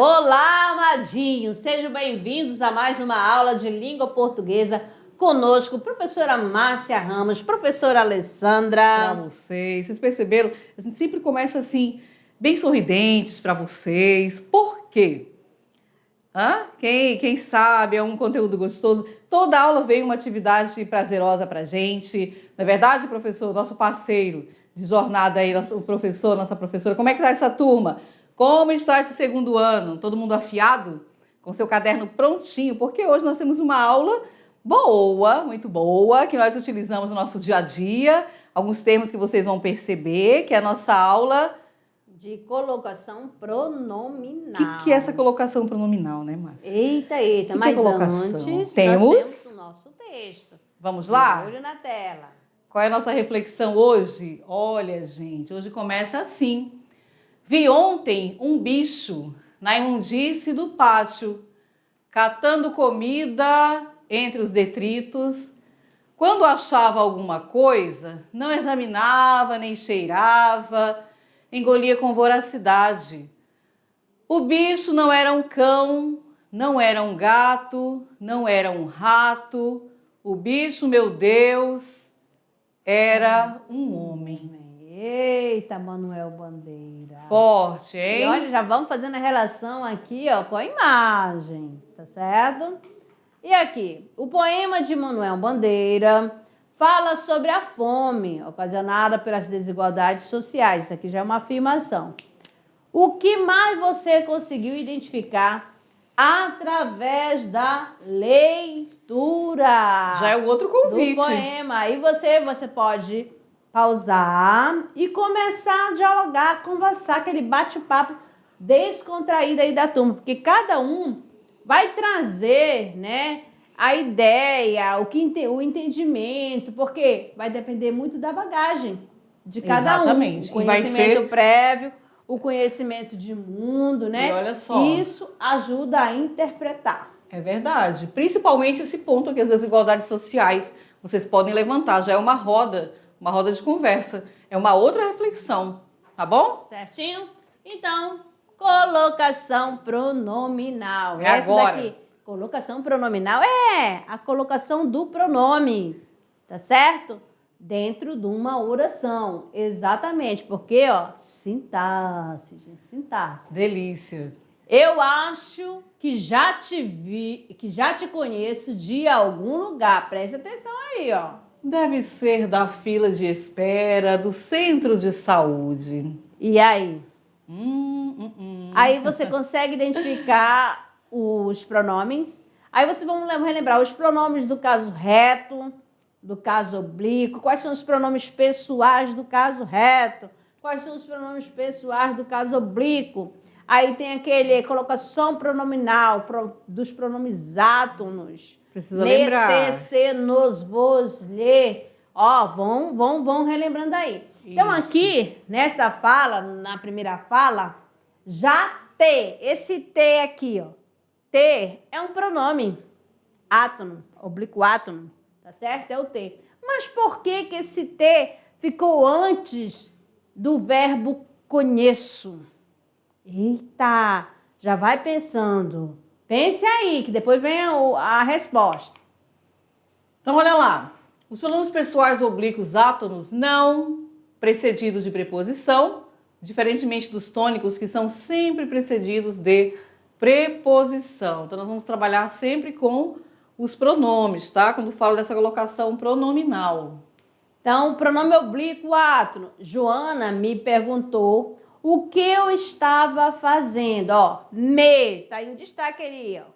Olá, amadinhos! Sejam bem-vindos a mais uma aula de língua portuguesa conosco, professora Márcia Ramos, professora Alessandra. Para vocês perceberam? A gente sempre começa assim, bem sorridentes para vocês. Por quê? Quem sabe é um conteúdo gostoso. Toda aula vem uma atividade prazerosa para a gente. Não é verdade, professor? Nosso parceiro de jornada aí, o professor, nossa professora. Como é que está essa turma? Como está esse segundo ano? Todo mundo afiado? Com seu caderno prontinho? Porque hoje nós temos uma aula boa, muito boa, que nós utilizamos no nosso dia a dia. Alguns termos que vocês vão perceber, que é a nossa aula de colocação pronominal. O que é essa colocação pronominal, né, Márcia? Eita, Que mas é colocação? antes Temos nós temos o nosso texto. Vamos lá? Olho na tela. Qual é a nossa reflexão hoje? Olha, gente, hoje começa assim. Vi ontem um bicho na imundície do pátio, catando comida entre os detritos. Quando achava alguma coisa, não examinava nem cheirava, engolia com voracidade. O bicho não era um cão, não era um gato, não era um rato. O bicho, meu Deus, era um homem. Eita, Manuel Bandeira. Forte, hein? E olha, já vamos fazendo a relação aqui, ó, com a imagem, tá certo? E aqui, o poema de Manuel Bandeira fala sobre a fome ocasionada pelas desigualdades sociais. Isso aqui já é uma afirmação. O que mais você conseguiu identificar através da leitura? Já é o outro convite. Do poema. Aí você pode pausar e começar a dialogar, conversar, aquele bate-papo descontraído aí da turma, porque cada um vai trazer, né, a ideia, o entendimento, porque vai depender muito da bagagem de cada Exatamente. um. O conhecimento prévio, o conhecimento de mundo, né? E olha só. Isso ajuda a interpretar. É verdade. Principalmente esse ponto aqui, as desigualdades sociais. Vocês podem levantar, já é uma roda de conversa. É uma outra reflexão, tá bom? Certinho? Então, colocação pronominal. É agora. Daqui, colocação pronominal é a colocação do pronome, tá certo? Dentro de uma oração. Exatamente, porque, ó, sintaxe, gente, sintaxe. Delícia. Eu acho que já te vi, que já te conheço de algum lugar. Preste atenção aí, ó. Deve ser da fila de espera do centro de saúde. E aí? Aí você consegue identificar os pronomes. Aí você vamos relembrar os pronomes do caso reto, do caso oblíquo. Quais são os pronomes pessoais do caso reto? Quais são os pronomes pessoais do caso oblíquo? Aí tem aquele colocação pronominal dos pronomes átonos. Precisa lembrar. Meter-se nos vos lhe. Ó, vão relembrando aí. Então, aqui, nessa fala, na primeira fala, já T, esse T aqui, ó. T é um pronome. Átono, oblíquo átono, tá certo? É o T. Mas por que que esse T ficou antes do verbo conheço? Eita, já vai pensando. Pense aí, que depois vem a resposta. Então, olha lá. Os pronomes pessoais oblíquos átonos não precedidos de preposição, diferentemente dos tônicos, que são sempre precedidos de preposição. Então, nós vamos trabalhar sempre com os pronomes, tá? Quando falo dessa colocação pronominal. Então, pronome oblíquo átono. Joana me perguntou o que eu estava fazendo, ó, tá aí um destaque ali, ó.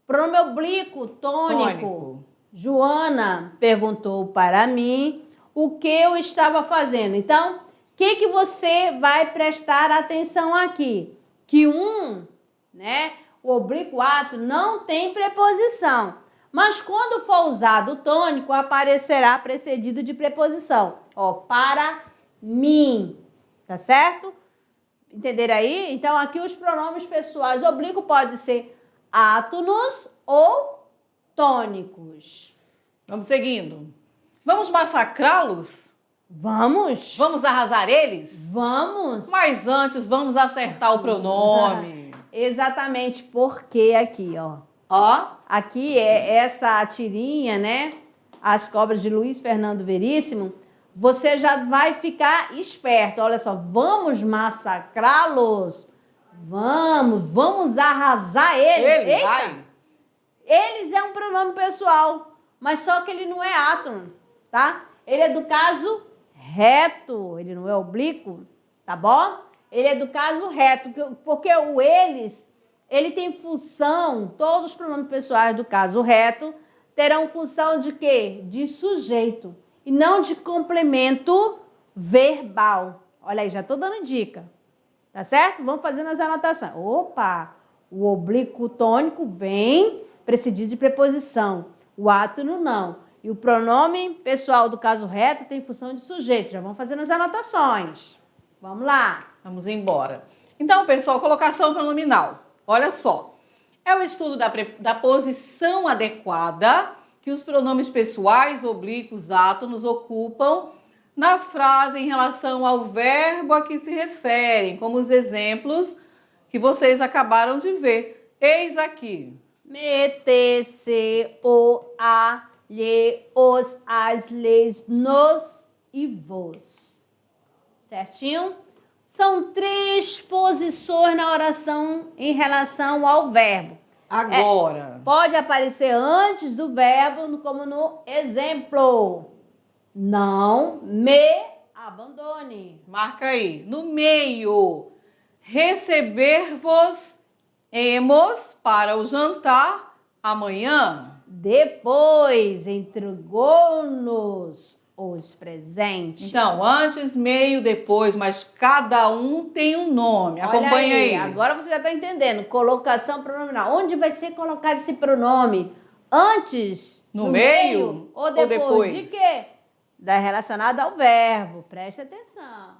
Pronome oblíquo, tônico. Joana perguntou para mim o que eu estava fazendo. Então, o que você vai prestar atenção aqui? Que né, o oblíquo átono não tem preposição, mas quando for usado o tônico, aparecerá precedido de preposição. Ó, para mim. Tá certo? Entenderam aí? Então, aqui os pronomes pessoais oblíquos podem ser átonos ou tônicos. Vamos seguindo. Vamos massacrá-los? Vamos? Vamos arrasar eles? Vamos. Mas antes, vamos acertar o pronome. exatamente porque aqui, ó. Ó, Aqui é essa tirinha, né? As Cobras de Luiz Fernando Veríssimo. Você já vai ficar esperto. Olha só, vamos massacrá-los. Vamos arrasar eles. ele Eita! vai. Eles é um pronome pessoal, mas só que ele não é átono, tá? Ele é do caso reto, ele não é oblíquo, tá bom? Ele é do caso reto, porque o eles, ele tem função, todos os pronomes pessoais do caso reto terão função de quê? De sujeito e não de complemento verbal. Olha aí, já estou dando dica, tá certo? Vamos fazendo as anotações. Opa, o oblíquo tônico vem precedido de preposição, o átono não. E o pronome pessoal do caso reto tem função de sujeito. Já vamos fazendo as anotações. Vamos lá. Vamos embora. Então, pessoal, colocação pronominal. Olha só. É o estudo da posição adequada que os pronomes pessoais, oblíquos, átonos ocupam na frase em relação ao verbo a que se referem, como os exemplos que vocês acabaram de ver. Eis aqui. Me, se, o, a, lhe, os, as, les, nos e vos. Certinho? São 3 posições na oração em relação ao verbo. Agora. Pode aparecer antes do verbo, como no exemplo. Não me abandone. Marca aí. No meio. Receber-vos emos para o jantar amanhã. Depois entregou-nos os presentes. Então, antes, meio, depois, mas cada um tem um nome. Acompanha aí. Agora você já está entendendo. Colocação pronominal. Onde vai ser colocado esse pronome? Antes? No meio? Ou depois? De quê? Relacionado ao verbo. Preste atenção.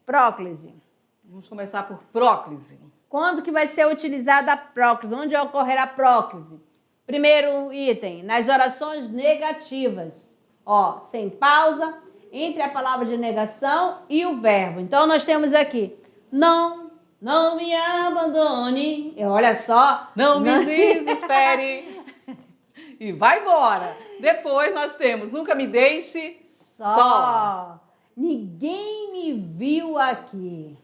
Próclise. Vamos começar por próclise. Quando que vai ser utilizada a próclise? Onde ocorrer a próclise? Primeiro item, nas orações negativas. Ó, sem pausa, entre a palavra de negação e o verbo. Então, nós temos aqui, não me abandone. Olha só. Não me desespere. E vai embora. Depois nós temos, nunca me deixe só. Ninguém me viu aqui.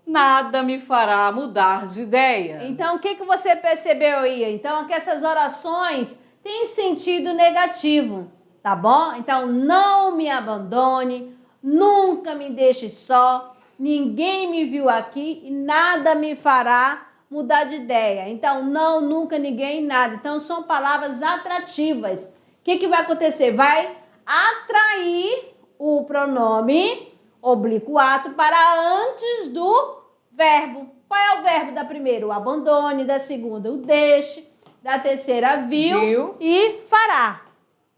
Nada me fará mudar de ideia. Então, o que você percebeu aí? Então, que essas orações têm sentido negativo, tá bom? Então, não me abandone, nunca me deixe só, ninguém me viu aqui e nada me fará mudar de ideia. Então, não, nunca, ninguém, nada. Então, são palavras atrativas. O que vai acontecer? Vai atrair o pronome oblíquo ato para antes do verbo. Qual é o verbo da primeira? O abandone, da segunda, o deixe, da terceira, viu. E fará.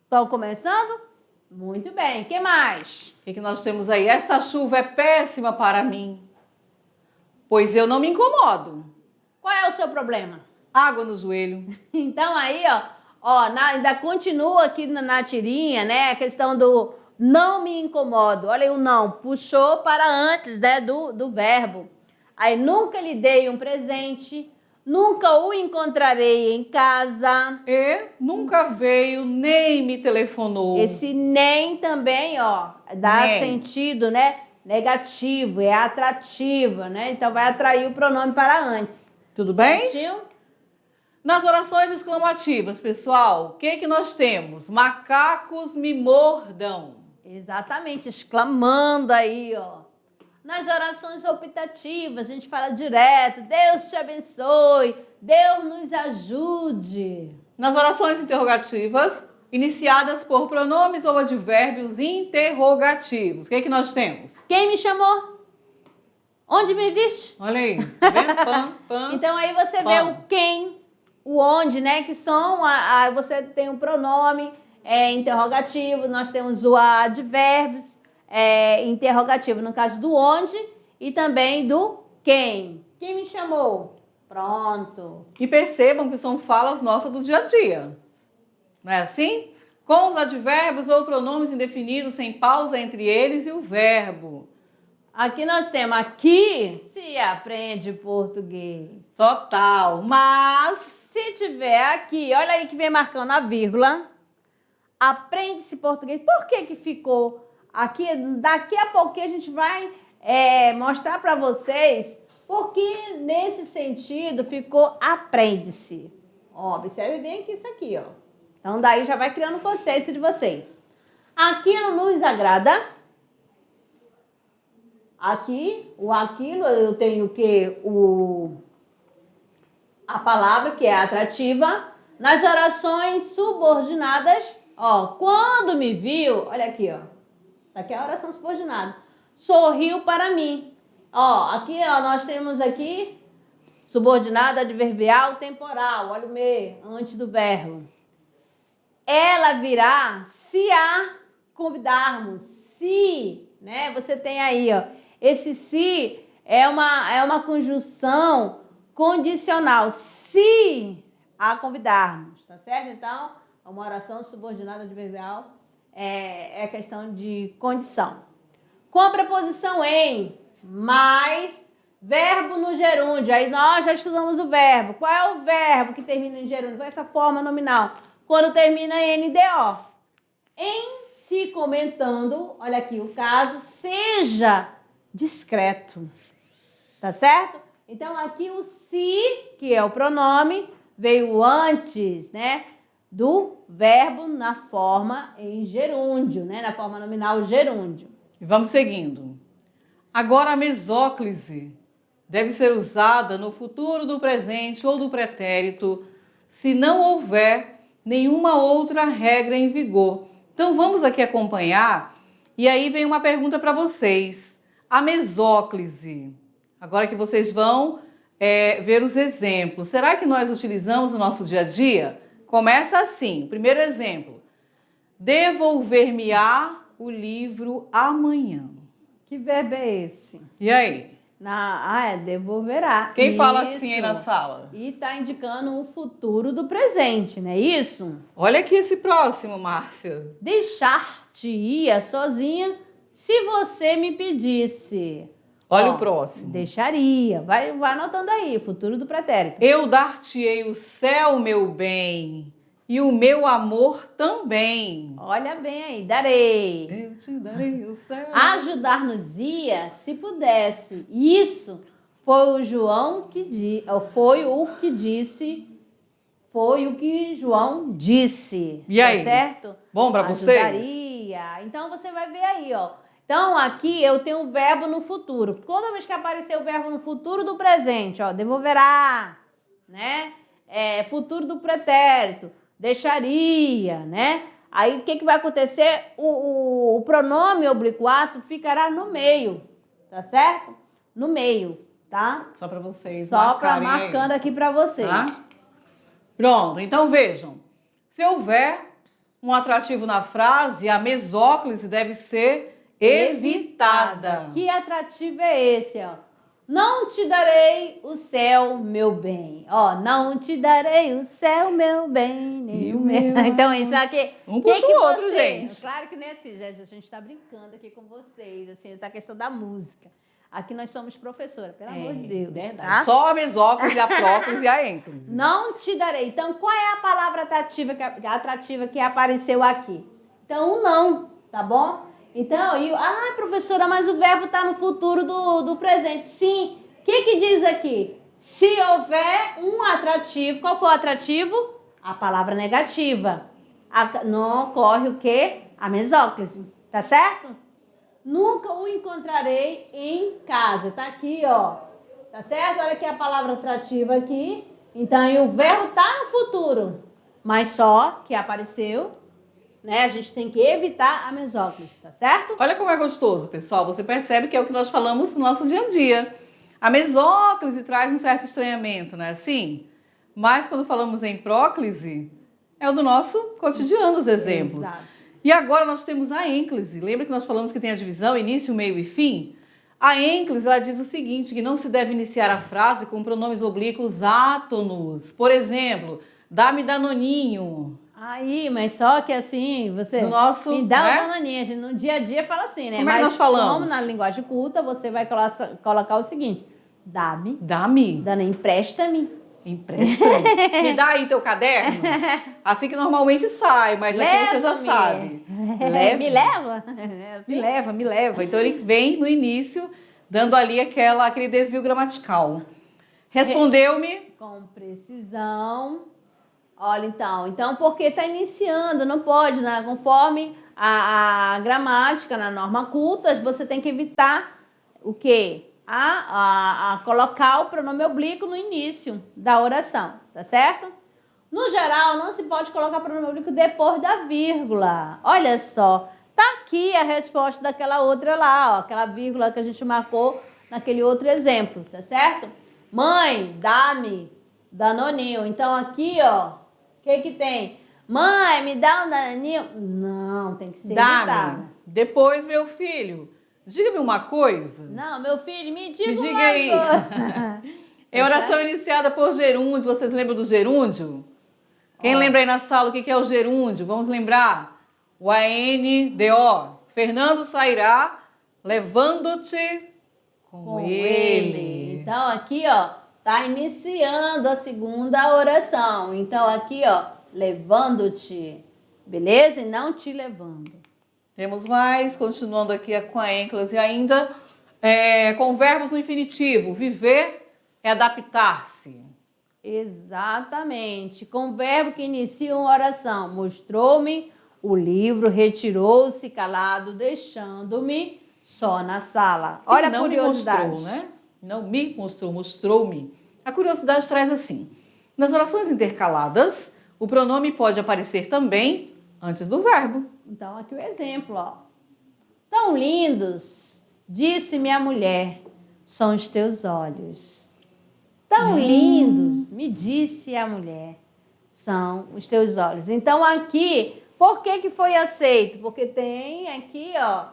Estão começando? Muito bem. O que mais? O que nós temos aí? Esta chuva é péssima para mim, pois eu não me incomodo. Qual é o seu problema? Água no joelho. Então aí, ainda continua aqui na tirinha, né? A questão do não me incomodo. Olha aí o não. Puxou para antes, né, do verbo. Aí, nunca lhe dei um presente. Nunca o encontrarei em casa. E nunca veio, nem me telefonou. Esse nem também, dá nem sentido, né? Negativo, é atrativo, né? Então, vai atrair o pronome para antes. Tudo bem? Certinho? Nas orações exclamativas, pessoal, o que nós temos? Macacos me mordam. Exatamente, exclamando aí, Nas orações optativas, a gente fala direto, Deus te abençoe, Deus nos ajude. Nas orações interrogativas, iniciadas por pronomes ou advérbios interrogativos, o que nós temos? Quem me chamou? Onde me viste? Olha aí, tá vendo? Pam, pam. Então aí você vê o quem, o onde, né? Que são, você tem um pronome interrogativo, nós temos o advérbios interrogativo, no caso do onde e também do quem. Quem me chamou? Pronto. E percebam que são falas nossas do dia a dia. Não é assim? Com os advérbios ou pronomes indefinidos sem pausa entre eles e o verbo. Aqui nós temos aqui se aprende português. Total, mas Se tiver aqui, olha aí que vem marcando a vírgula. Aprende-se português. Por que que ficou aqui? Daqui a pouquinho a gente vai mostrar para vocês porque nesse sentido ficou aprende-se. Ó, observe bem aqui isso aqui, ó. Então daí já vai criando o conceito de vocês. Aquilo nos agrada. Aqui, o aquilo, eu tenho o que? A palavra que é atrativa. Nas orações subordinadas, ó, quando me viu, olha aqui, ó. Isso aqui é a oração subordinada. Sorriu para mim. Ó, aqui, ó, nós temos aqui subordinada adverbial temporal. Olha o me, antes do verbo. Ela virá se a convidarmos. Se, né? Você tem aí, ó. Esse se é uma conjunção condicional. Se a convidarmos, tá certo? Então, uma oração subordinada adverbial é questão de condição. Com a preposição em, mais, verbo no gerúndio. Aí nós já estudamos o verbo. Qual é o verbo que termina em gerúndio? Qual é essa forma nominal? Quando termina em NDO. Em se comentando, olha aqui, o caso, seja discreto. Tá certo? Então, aqui o se, que é o pronome, veio antes, né, do verbo na forma em gerúndio, né, na forma nominal gerúndio. E vamos seguindo. Agora a mesóclise deve ser usada no futuro do presente ou do pretérito se não houver nenhuma outra regra em vigor. Então vamos aqui acompanhar e aí vem uma pergunta para vocês. A mesóclise, agora que vocês vão ver os exemplos, será que nós utilizamos no nosso dia a dia? Começa assim, primeiro exemplo. Devolver-me-á o livro amanhã. Que verbo é esse? E aí? Devolverá. Quem fala assim aí na sala? E tá indicando o futuro do presente, não é isso? Olha aqui esse próximo, Márcia. Deixar-te-ia sozinha se você me pedisse. Olha o próximo. Deixaria. Vai anotando aí, futuro do pretérito. Eu dar-te-ei o céu, meu bem, e o meu amor também. Olha bem aí, darei. Eu te darei o céu. Ajudar-nos-ia se pudesse. Isso foi o João que foi o que disse. Foi o que João disse. E aí? Tá certo? Bom para vocês? Ajudaria. Então você vai ver aí, ó. Então aqui eu tenho o verbo no futuro. Toda vez que aparecer o verbo no futuro do presente, ó, devolverá, né? Futuro do pretérito, deixaria, né? Aí o que vai acontecer? O pronome oblíquo ficará no meio, tá certo? No meio, tá? Só para vocês. Só para marcando aqui para vocês. Tá? Pronto, então vejam. Se houver um atrativo na frase, a mesóclise deve ser evitada. Que atrativo é esse, ó? Não te darei o céu, meu bem. Ó, não te darei o céu, meu bem. Nem o meu. Então, isso aqui. Um puxa o outro, gente. Claro que não é assim, gente. A gente está brincando aqui com vocês, assim, da questão da música. Aqui nós somos professora, pelo amor de Deus. Verdade. Tá? Só a mesóclise, a próclise e a ênclise. Não te darei. Então, qual é a palavra atrativa que apareceu aqui? Então, o não, tá bom? Então, professora, mas o verbo está no futuro do presente. Sim. O que diz aqui? Se houver um atrativo, qual for o atrativo? A palavra negativa. Não ocorre o quê? A mesóclise. Tá certo? Nunca o encontrarei em casa. Tá aqui, ó. Tá certo? Olha aqui a palavra atrativa aqui. Então, e o verbo tá no futuro. Mas só que apareceu, né? A gente tem que evitar a mesóclise, tá certo? Olha como é gostoso, pessoal. Você percebe que é o que nós falamos no nosso dia a dia. A mesóclise traz um certo estranhamento, né? Assim, mas quando falamos em próclise, é o do nosso cotidiano, os exemplos. Exato. E agora nós temos a ênclise. Lembra que nós falamos que tem a divisão, início, meio e fim? A ênclise, ela diz o seguinte, que não se deve iniciar a frase com pronomes oblíquos átonos. Por exemplo, dá-me danoninho. Aí, mas só que assim, você No nosso, me dá né? uma bananinha. A gente no dia a dia fala assim, né? Como é que Mas nós falamos? como na linguagem culta, você vai colocar o seguinte: dá-me, Dá-me. dando empresta-me. Empresta-me. Me dá aí teu caderno. Assim que normalmente sai, mas aqui você já Leva-me. sabe. Me leva? É assim? Me leva, me leva. Então ele vem no início, dando ali aquele desvio gramatical. Respondeu-me. Com precisão. Olha, então porque está iniciando, não pode, né? Conforme a gramática, na norma culta, você tem que evitar o quê? A colocar o pronome oblíquo no início da oração, tá certo? No geral, não se pode colocar pronome oblíquo depois da vírgula. Olha só, tá aqui a resposta daquela outra lá, ó, aquela vírgula que a gente marcou naquele outro exemplo, tá certo? Mãe, dá-me danoninho. Então aqui, ó, o que que tem? Mãe, me dá um danoninho? Não, tem que ser Dá-me. evitada. Depois, meu filho, diga-me uma coisa. Não, meu filho, me diga Me diga uma aí. coisa. É oração iniciada por gerúndio. Vocês lembram do gerúndio? Quem Ó. lembra aí na sala o que é o gerúndio? Vamos lembrar. O A-N-D-O. Fernando sairá levando-te com ele. Então aqui, ó, tá iniciando a segunda oração. Então aqui, ó, levando-te, beleza? E não te levando. Temos mais, continuando aqui com a ênclase ainda, com verbos no infinitivo. Viver é adaptar-se. Exatamente. Com verbo que inicia uma oração. Mostrou-me o livro, retirou-se calado, deixando-me só na sala. Olha a não curiosidade. Me mostrou, né? Não me mostrou, mostrou-me. A curiosidade traz assim. Nas orações intercaladas, o pronome pode aparecer também antes do verbo. Então, aqui o exemplo, ó. Tão lindos, disse minha mulher, são os teus olhos. Tão lindos, me disse a mulher, são os teus olhos. Então, aqui, por que que foi aceito? Porque tem aqui, ó,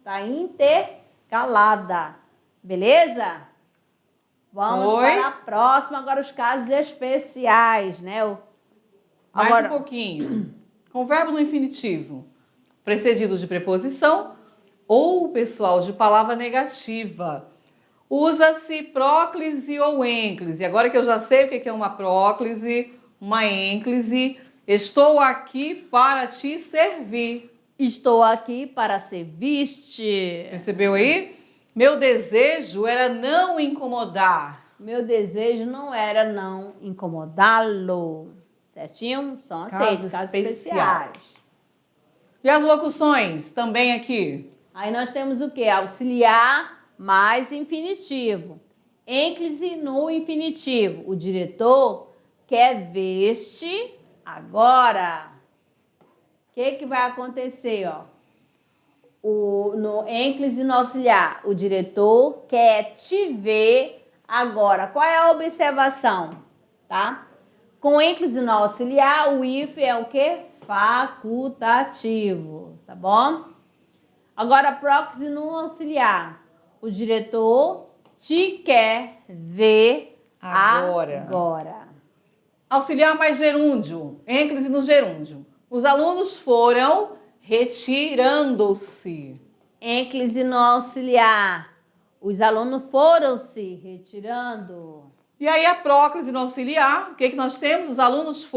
tá intercalada. Beleza? Vamos para a próxima, agora os casos especiais, né? Mais um pouquinho. Com verbo no infinitivo, precedido de preposição ou pessoal de palavra negativa. Usa-se próclise ou ênclise. Agora que eu já sei o que é uma próclise, uma ênclise, estou aqui para te servir. Estou aqui para servir-te. Percebeu aí? Meu desejo era não incomodar. Meu desejo não era não incomodá-lo. Certinho? São aceitos, casos especiais. E as locuções? Também aqui. Aí nós temos o quê? Auxiliar mais infinitivo. Ênclise no infinitivo. O diretor quer ver-te agora. O que vai acontecer, ó? No ênclise no auxiliar, o diretor quer te ver agora. Qual é a observação? Tá? Com ênclise no auxiliar, o if é o quê? Facultativo, tá bom? Agora, próclise no auxiliar, o diretor te quer ver agora. Auxiliar mais gerúndio, ênclise no gerúndio. Os alunos foram retirando-se. Ênclise no auxiliar. Os alunos foram-se retirando. E aí a próclise no auxiliar, o que nós temos? Os alunos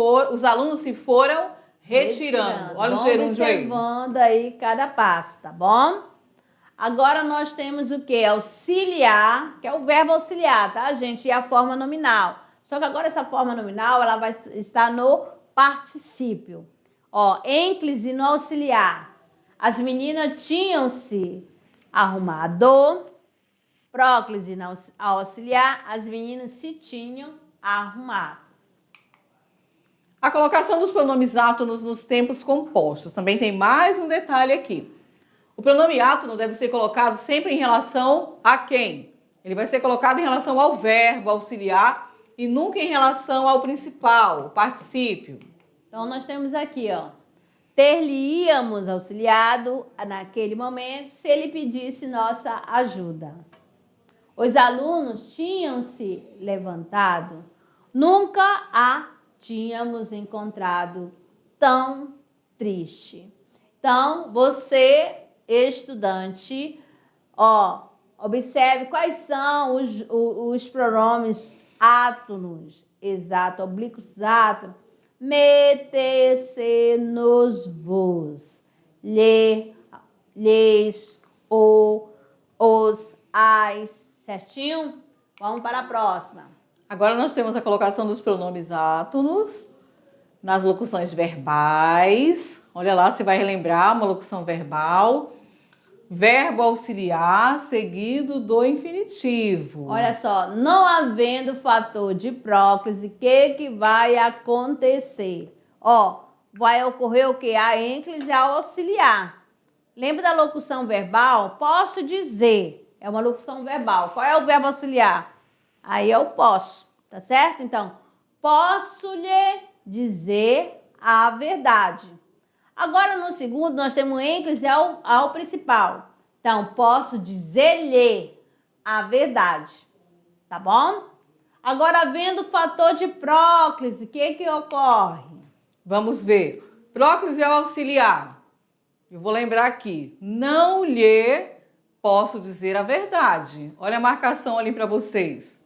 se foram retirando. Olha o gerúndio aí. Observando aí cada passo, tá bom? Agora nós temos o que? Auxiliar, que é o verbo auxiliar, tá, gente? E a forma nominal. Só que agora essa forma nominal, ela vai estar no particípio. Ó, ênclise no auxiliar. As meninas tinham-se arrumado. Próclise no auxiliar. As meninas se tinham arrumado. A colocação dos pronomes átonos nos tempos compostos. Também tem mais um detalhe aqui. O pronome átono deve ser colocado sempre em relação a quem? Ele vai ser colocado em relação ao verbo auxiliar e nunca em relação ao principal, o particípio. Então, nós temos aqui, ó, ter-lhe-íamos auxiliado naquele momento se ele pedisse nossa ajuda. Os alunos tinham-se levantado, nunca a tínhamos encontrado tão triste. Então, você, estudante, ó, observe quais são os pronomes átonos, exato, oblíquos, átono. Me, te, se, nos, vos. Lhe, lhes, o, os, as. Certinho? Vamos para a próxima. Agora nós temos a colocação dos pronomes átonos nas locuções verbais. Olha lá, você vai relembrar uma locução verbal. Verbo auxiliar seguido do infinitivo. Olha só, não havendo fator de próclise, o que vai acontecer? Ó, vai ocorrer o quê? A ênclise ao auxiliar. Lembra da locução verbal? Posso dizer. É uma locução verbal. Qual é o verbo auxiliar? Aí eu posso, tá certo? Então, posso lhe dizer a verdade. Agora, no segundo, nós temos ênclise ao principal. Então, posso dizer-lhe a verdade. Tá bom? Agora, havendo fator de próclise, o que ocorre? Vamos ver. Próclise ao auxiliar. Eu vou lembrar aqui. Não lhe posso dizer a verdade. Olha a marcação ali para vocês.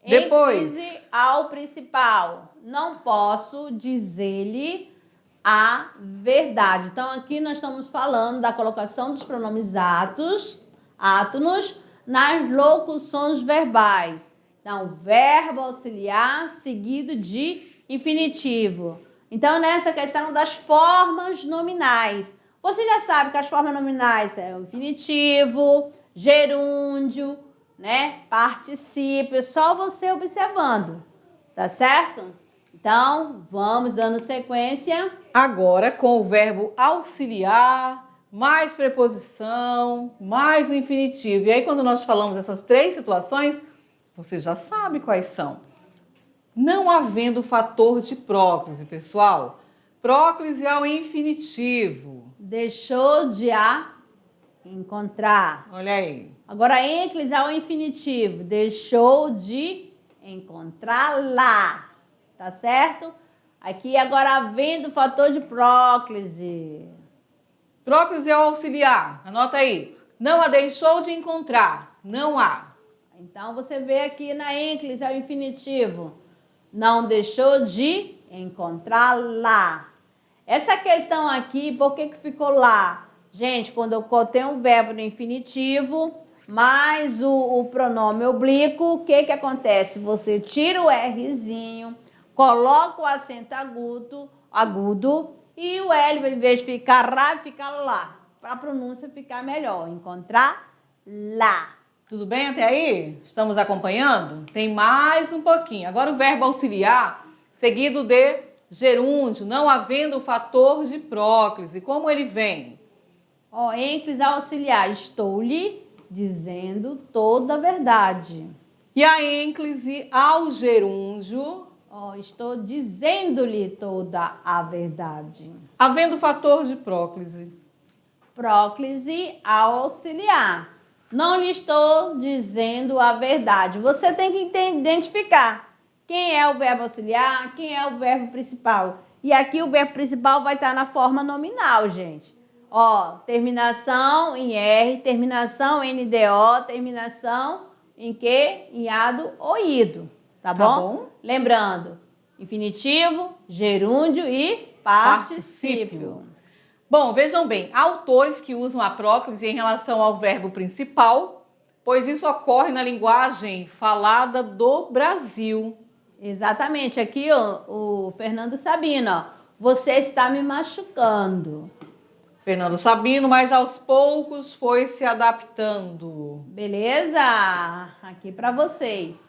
Depois. Ênclise ao principal. Não posso dizer-lhe a verdade. Então, aqui nós estamos falando da colocação dos pronomes átonos nas locuções verbais. Então, verbo auxiliar seguido de infinitivo. Então, nessa questão das formas nominais, você já sabe que as formas nominais é o infinitivo, gerúndio, né? Particípio, é só você observando, tá certo? Então, vamos dando sequência. Agora, com o verbo auxiliar, mais preposição, mais o infinitivo. E aí, quando nós falamos essas três situações, você já sabe quais são. Não havendo fator de próclise, pessoal. Próclise ao infinitivo. Deixou de a encontrar. Olha aí. Agora, ênclise ao infinitivo. Deixou de encontrá-la. Tá certo? Aqui agora havendo fator de próclise. Próclise ao auxiliar. Anota aí. Não a deixou de encontrar. Não há. Então, você vê aqui na ênclise ao infinitivo. Não deixou de encontrá-la. Essa questão aqui, por que ficou lá? Gente, quando eu tenho um verbo no infinitivo, mais o pronome oblíquo, o que acontece? Você tira o Rzinho, coloca o acento agudo e o L, em vez de ficar lá, fica lá. Para a pronúncia ficar melhor. Encontrar lá. Tudo bem até aí? Estamos acompanhando? Tem mais um pouquinho. Agora o verbo auxiliar, seguido de gerúndio, não havendo fator de próclise. Como ele vem? Ó, ênclise ao auxiliar. Estou lhe dizendo toda a verdade. E a ênclise ao gerúndio? Ó, estou dizendo-lhe toda a verdade. Havendo fator de próclise. Próclise ao auxiliar. Não lhe estou dizendo a verdade. Você tem que identificar quem é o verbo auxiliar, quem é o verbo principal. E aqui o verbo principal vai estar na forma nominal, gente. Ó, terminação em R, terminação em NDO, terminação em que? Em ado ou ido. Tá bom? Lembrando, infinitivo, gerúndio e particípio. Bom, vejam bem, há autores que usam a próclise em relação ao verbo principal, pois isso ocorre na linguagem falada do Brasil. Exatamente, aqui ó, o Fernando Sabino, ó, você está me machucando. Fernando Sabino, mas aos poucos foi se adaptando. Beleza? Aqui para vocês.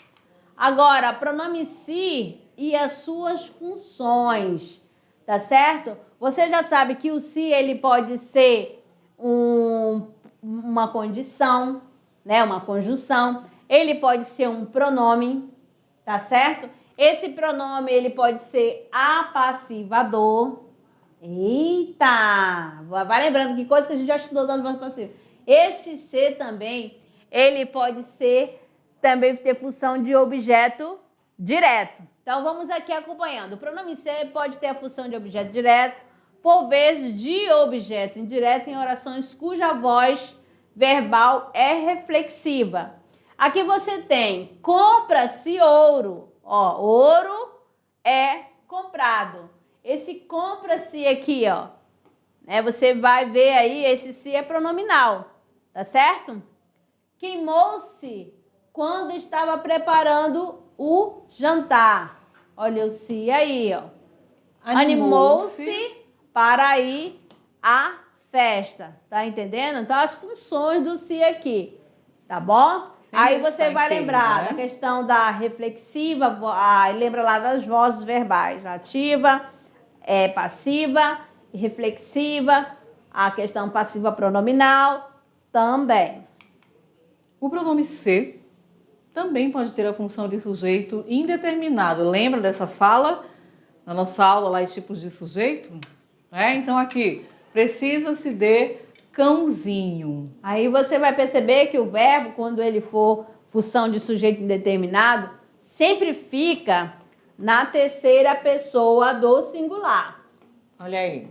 Agora, pronome se e as suas funções, tá certo? Você já sabe que o se ele pode ser uma condição, né? Uma conjunção. Ele pode ser um pronome, tá certo? Esse pronome ele pode ser apassivador. Eita! Vai lembrando que coisa que a gente já estudou dando verbo passivo. Esse se também, ele pode ser também ter função de objeto direto. Então, vamos aqui acompanhando. O pronome ser pode ter a função de objeto direto, por vezes de objeto indireto em orações cuja voz verbal é reflexiva. Aqui você tem, compra-se ouro. Ó, ouro é comprado. Esse compra-se aqui, ó, né, você vai ver aí, esse se é pronominal, tá certo? Queimou-se quando estava preparando o jantar. Olha o se aí, ó. Animou-se para ir à festa. Tá entendendo? Então, as funções do se aqui, tá bom? Sempre Aí você está vai inserido, lembrar né? da questão da reflexiva, lembra lá das vozes verbais, ativa, passiva, reflexiva, a questão passiva pronominal também. O pronome ser também pode ter a função de sujeito indeterminado. Lembra dessa fala na nossa aula lá de tipos de sujeito? Então aqui, precisa-se de cãozinho. Aí você vai perceber que o verbo, quando ele for função de sujeito indeterminado, sempre fica na terceira pessoa do singular. Olha aí.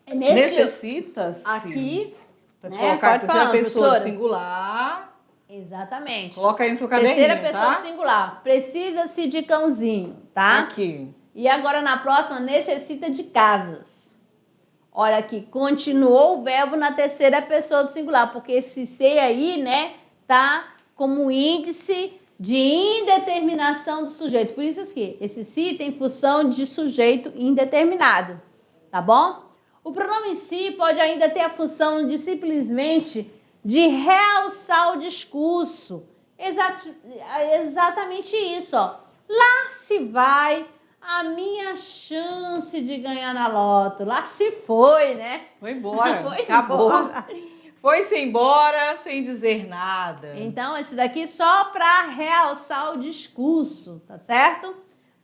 Necessita-se. Necessita-se. Aqui, Para te né, colocar a pode terceira falar, pessoa do professora. singular. Exatamente. Coloca aí no seu caderninho, Terceira pessoa tá? do singular. Precisa-se de cãozinho, tá? Aqui. E agora na próxima, necessita de casas. Olha aqui, continuou o verbo na terceira pessoa do singular, porque esse ser aí, né, tá como índice de indeterminação do sujeito. Por isso aqui, esse se tem função de sujeito indeterminado, tá bom? O pronome se pode ainda ter a função de simplesmente de realçar o discurso. Exatamente isso, ó. Lá se vai a minha chance de ganhar na loto. Lá se foi, né? Foi embora. Foi Acabou. embora. Foi-se embora sem dizer nada. Então, esse daqui só para realçar o discurso, tá certo?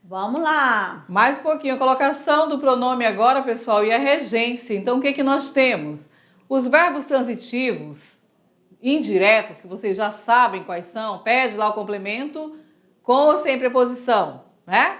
Vamos lá. Mais um pouquinho, a colocação do pronome agora, pessoal, e a regência. Então, o que que nós temos? Os verbos transitivos indiretos, que vocês já sabem quais são, pede lá o complemento com ou sem preposição, né?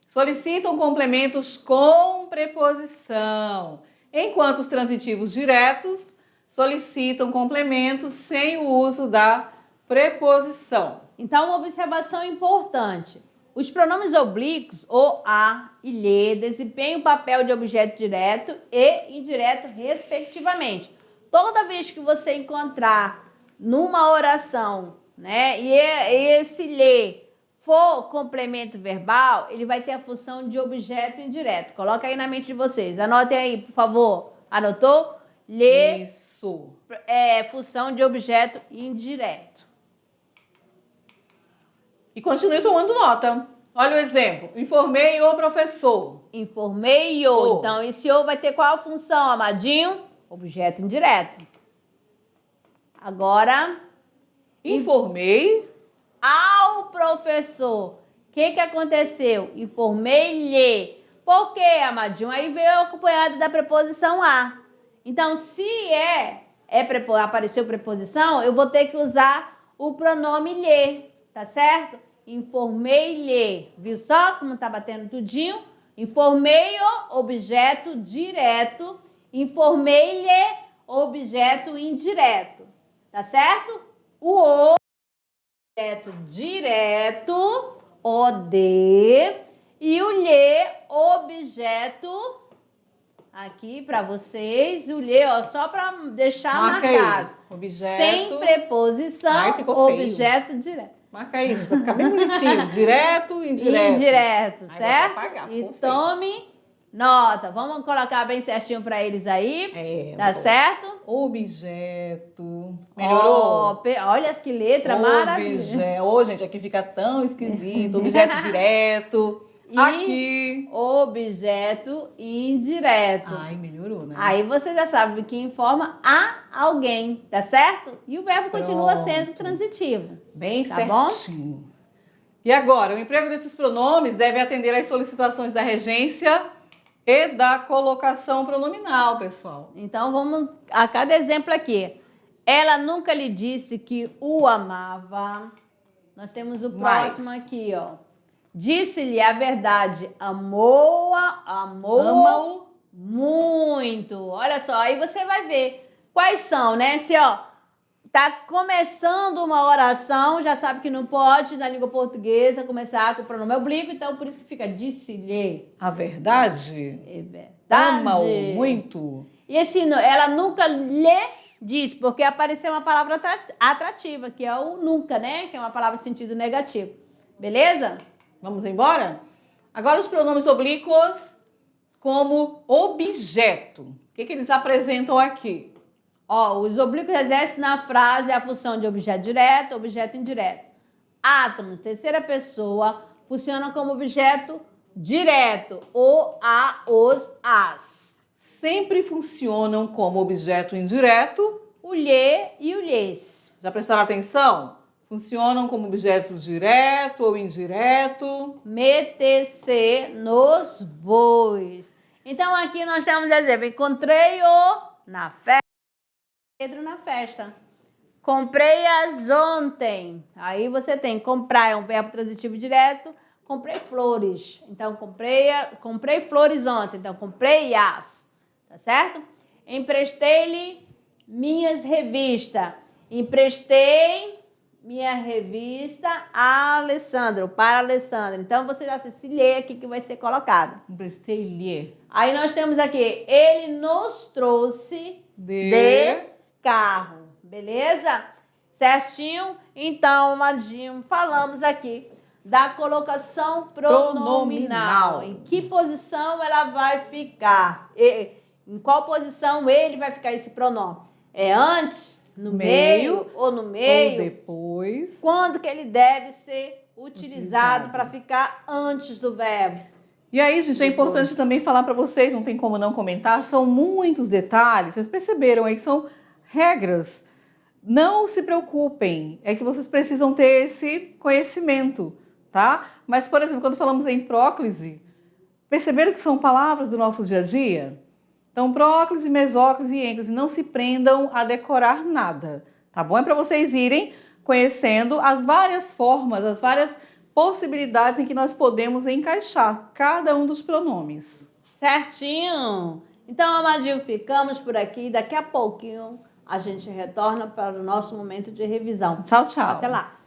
Solicitam complementos com preposição, enquanto os transitivos diretos solicitam complementos sem o uso da preposição. Então, uma observação importante. Os pronomes oblíquos, o, a e lhe, desempenham o papel de objeto direto e indireto, respectivamente. Toda vez que você encontrar numa oração, né, e esse lhe for complemento verbal, ele vai ter a função de objeto indireto. Coloca aí na mente de vocês. Anotem aí, por favor. Anotou? Lhe Isso. é função de objeto indireto. E continue tomando nota. Olha o exemplo. Informei o professor. Informei o. O. Então, esse o vai ter qual a função, amadinho? Objeto indireto. Agora, Informei ao professor. O que aconteceu? Informei-lhe. Por quê, amadinho? Aí veio acompanhado da preposição a. Então, se apareceu preposição, eu vou ter que usar o pronome lhe, tá certo? Informei-lhe. Viu só como tá batendo tudinho? Informei o objeto direto. Informei-lhe objeto indireto. Tá certo? O objeto direto, o de, e o lhe, objeto, aqui para vocês, o lhe, ó, só para deixar Marca marcado. aí. Objeto. Sem preposição, Ai, ficou feio. objeto direto. Marca aí, vai ficar bem bonitinho. Direto, indireto. Indireto, Ai, certo? vai apagar, E ficou feio. tome nota. Vamos colocar bem certinho para eles aí. Tá bom. certo? Objeto. Melhorou? Olha que letra maravilhosa. Ô, gente, aqui fica tão esquisito. Objeto direto. E aqui. objeto indireto. Ai, melhorou, né? Aí você já sabe que informa a alguém, tá certo? E o verbo continua sendo transitivo. Bem Tá bom? certinho. E agora, o emprego desses pronomes deve atender às solicitações da regência e da colocação pronominal, pessoal. Então vamos a cada exemplo aqui. Ela nunca lhe disse que o amava. Nós temos o próximo aqui, ó. Disse-lhe a verdade, Ama-o. muito. Olha só, aí você vai ver quais são, né? Se, ó, tá começando uma oração, já sabe que não pode, na língua portuguesa, começar com o pronome oblíquo, então por isso que fica disse-lhe. A verdade. É verdade. Ama-o muito. E esse, ela nunca lhe diz, porque apareceu uma palavra atrativa, que é o nunca, né? Que é uma palavra de sentido negativo. Beleza? Vamos embora? Agora os pronomes oblíquos como objeto. O que eles apresentam aqui? Ó, os oblíquos exercem na frase a função de objeto direto, objeto indireto. Átomos, terceira pessoa, funcionam como objeto direto, o, a, os, as. Sempre funcionam como objeto indireto. O lhe e o lhes. Já prestaram atenção? Funcionam como objeto direto ou indireto. Meter-se nos voos. Então aqui nós temos exemplo. Encontrei-o na festa. Pedro na festa. Comprei-as ontem. Aí você tem comprar, é um verbo transitivo direto. Comprei flores. Então comprei flores ontem. Então comprei-as. Tá certo? Emprestei-lhe minhas revistas. Emprestei minha revista a Alessandro, para Alessandro. Então, você já se lê aqui que vai ser colocado. Emprestei-lhe. Aí nós temos aqui, ele nos trouxe de carro. Beleza? Certinho? Então, Amadinho, falamos aqui da colocação pronominal. Em que posição ela vai ficar? Em qual posição ele vai ficar esse pronome? É antes? No meio ou no meio? Ou depois. Quando que ele deve ser utilizado para ficar antes do verbo? E aí, gente, é importante também falar para vocês, não tem como não comentar, são muitos detalhes, vocês perceberam aí que são regras. Não se preocupem, é que vocês precisam ter esse conhecimento, tá? Mas, por exemplo, quando falamos em próclise, perceberam que são palavras do nosso dia a dia? Então, próclise, mesóclise e ênclise, não se prendam a decorar nada, tá bom? É para vocês irem conhecendo as várias formas, as várias possibilidades em que nós podemos encaixar cada um dos pronomes. Certinho! Então, Amadinho, ficamos por aqui. Daqui a pouquinho a gente retorna para o nosso momento de revisão. Tchau, tchau. Até lá!